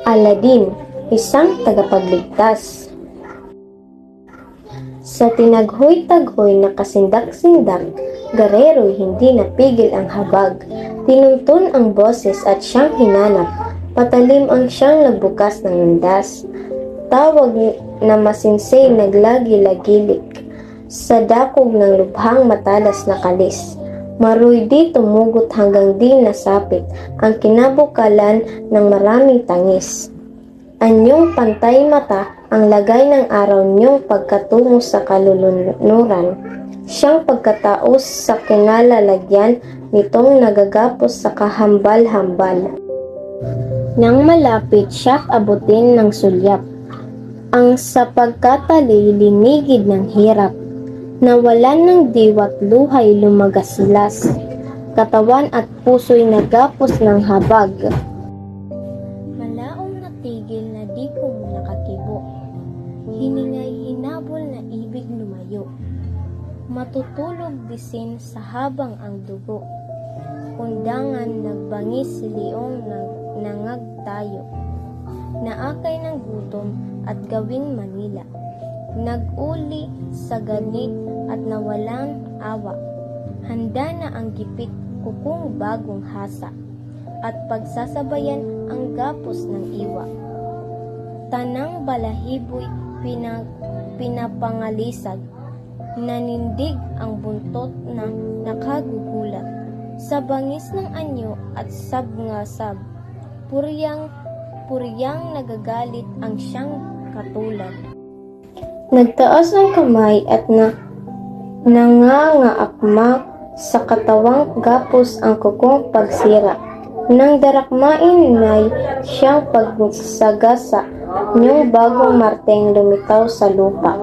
Aladdin, isang tagapagligtas. Sa tinaghoy-taghoy na kasindak-sindak, Garero hindi napigil ang habag. Tinuntun ang boses at siyang hinanap. Patalim ang siyang nagbukas ng landas. Tawag na masinsay naglagi-lagilik sa dakog ng lubhang matalas na kalis. Maroy di tumugot hanggang di nasapit ang kinabukalan ng maraming tangis. Anyong pantay mata ang lagay ng araw niyong pagkatungo sa kalulunuran. Siyang pagkataos sa kinalalagyan nitong nagagapos sa kahambal-hambal. Nang malapit siya't abutin ng sulyap, ang sa pagkatalilinigid ng hirap, nawalan ng diwa't luhay lumagaslas, katawan at puso'y nagapos ng habag. Malaong natigil na di ko nakakibo, hiningay hinabol na ibig lumayo, matutulog disin sa habang ang dugo, undangan nagbangis leong nangagtayo, naakay ng gutom at gawing Manila, nag-uli sa ganit at nawalang awa, handa na ang gipit kukung bagong hasa, at pagsasabayan ang gapos ng iwa. Tanang balahiboy pinapangalisag, nanindig ang buntot na nakagugulat, sa bangis ng anyo at sabngasab, puryang nagagalit ang siyang katulad. Nagtaas ang kamay at nangangaakma sa katawang gapos ang kukong pagsira. Nang darakmain ninay siyang pagsagasa, niyong bagong marteng lumitaw sa lupa.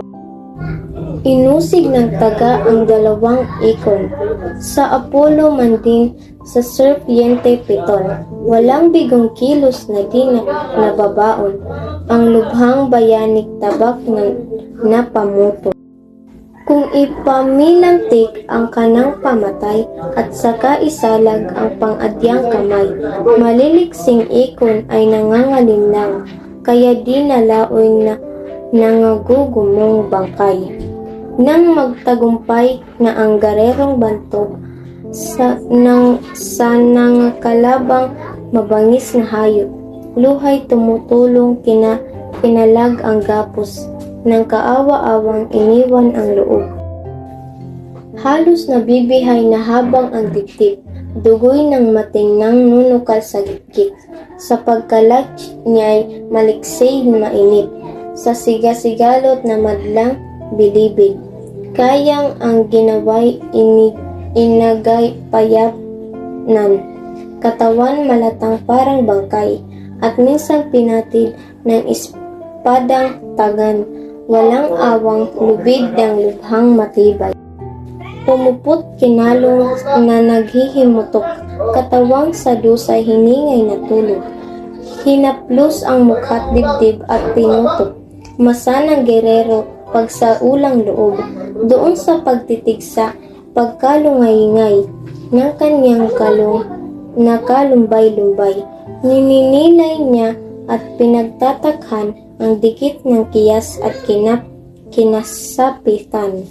Inusig ng taga ang dalawang ikon, sa Apollo man din sa serpiente piton. Walang bigong kilos na di nababaon, ang lubhang bayanig tabak na pamuto. Kung ipamilantik ang kanang pamatay at saka isalag ang pangadyang kamay, maliliksing ikon ay nangangalinlang, kaya di nalaoy na nangagugumong bangkay. Nang magtagumpay na ang garerong bantog sa nangakalabang mabangis na hayop, luhay tumutulong pinalag ang gapos, ng kaawa-awang iniwan ang loob. Halos nabibihay na habang ang dibdib, dugoy ng mating nang nunukal sa gitgit, sa pagkalat niya'y maliksay mainit, sa sigasigalot na madlang bilibid. Kayang ang ginawa'y inagay payapnan, katawan malatang parang bangkay, at minsan pinatid ng espadang tagan, walang awang lubid ng lubhang matibay. Pumupot kinalong na naghihimutok, katawang sa dusay hiningay na tulog. Hinaplos ang mukha't dibdib at tinutok, masanang gerero pagsaulang loob, doon sa pagtitigsa, pagkalungay-ingay ng kanyang na kalumbay-lumbay. Nininilay niya at pinagtatakhan ang dikit ng kiyas at kinasapitan.